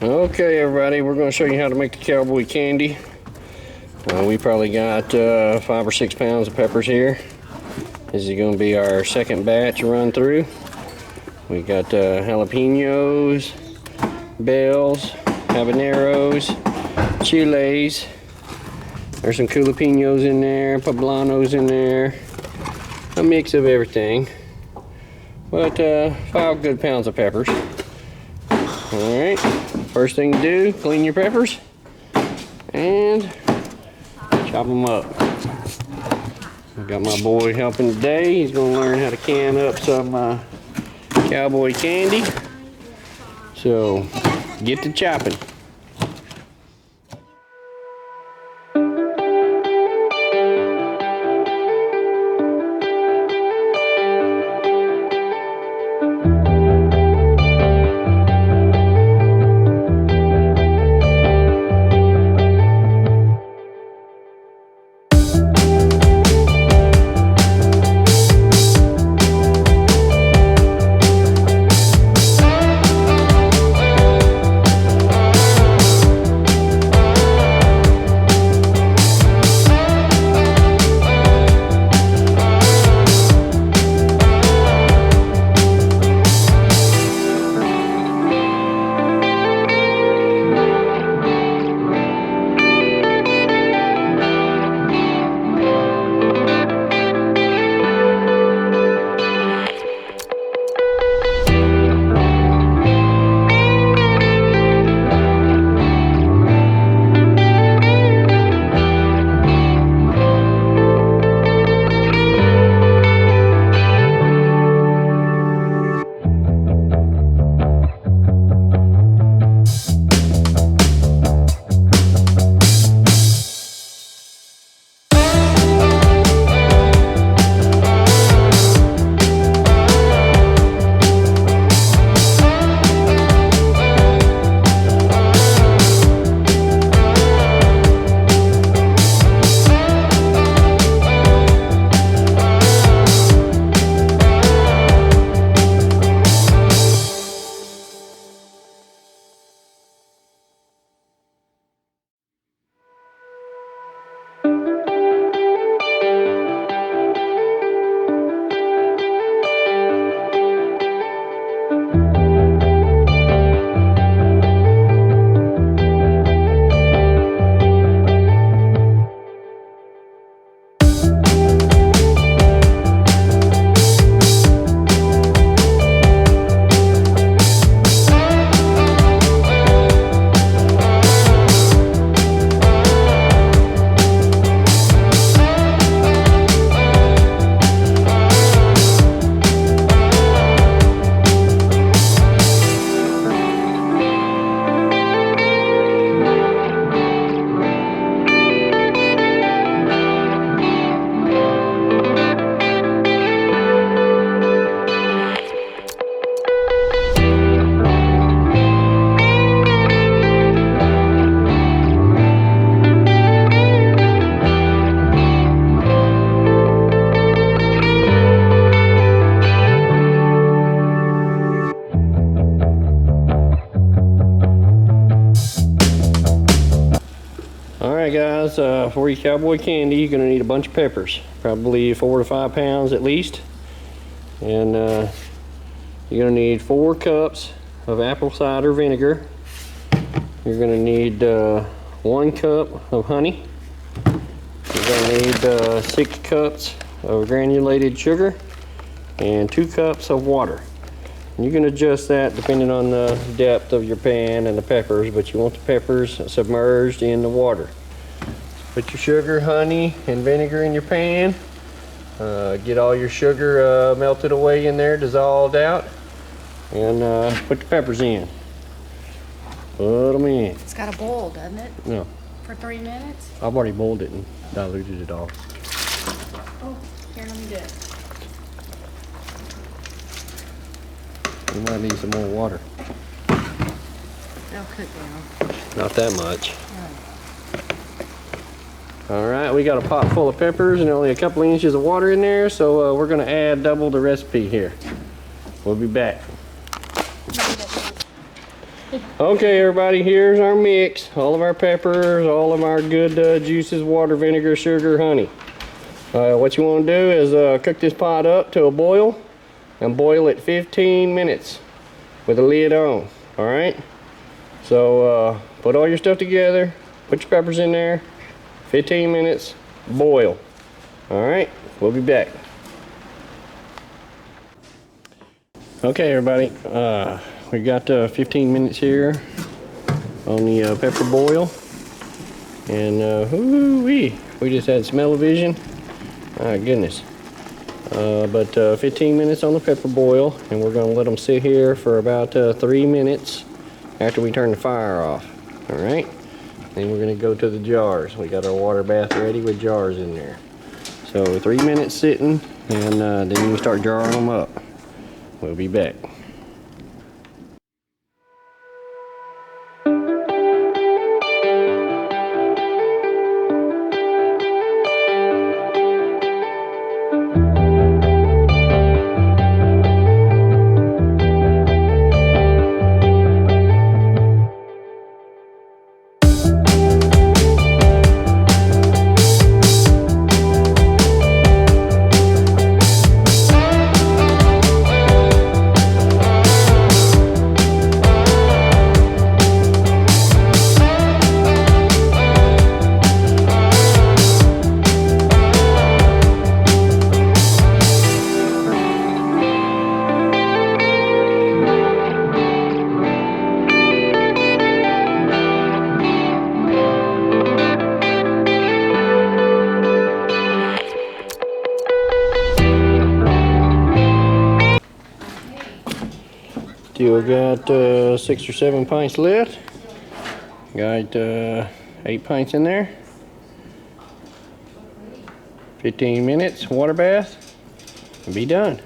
Okay, everybody, we're going to show you how to make the Cowboy candy. We probably got 5 or 6 pounds of peppers here. This is going to be our second batch run through. We got jalapenos, bells, habaneros, chiles. There's some jalapenos in there, poblanos in there. A mix of everything. But 5 good pounds of peppers. Alright, first thing to do, clean your peppers and chop them up. I've got my boy helping today. He's going to learn how to can up some Cowboy candy. So, get to chopping. Alright guys, for your Cowboy candy, you're going to need a bunch of peppers. Probably 4 to 5 pounds at least. And you're going to need 4 cups of apple cider vinegar. You're going to need 1 cup of honey. You're going to need 6 cups of granulated sugar and 2 cups of water. And you can adjust that depending on the depth of your pan and the peppers, but you want the peppers submerged in the water. Put your sugar, honey, and vinegar in your pan. Get all your sugar melted away in there, dissolved out, and put the peppers in. Put them in. It's got a boil, doesn't it? No. For 3 minutes? I've already boiled it and diluted it all. Oh, here, let me do it. You might need some more water. They'll cook down. Not that much. All right, we got a pot full of peppers and only a couple inches of water in there, so we're gonna add double the recipe here. We'll be back. Okay, everybody, here's our mix. All of our peppers, all of our good juices, water, vinegar, sugar, honey. What you want to do is cook this pot up to a boil and boil it 15 minutes with a lid on. All right? So put all your stuff together, put your peppers in there, 15 minutes, boil. All right, we'll be back. Okay, everybody, we got 15 minutes here on the pepper boil, and we just had smell-o-vision. My goodness. But 15 minutes on the pepper boil, and we're gonna let them sit here for about 3 minutes after we turn the fire off. All right, then we're gonna go to the jars. We got our water bath ready with jars in there. So 3 minutes sitting, and then you can start jarring them up. We'll be back. Still got 6 or 7 pints left. Got 8 pints in there. 15 minutes water bath and be done.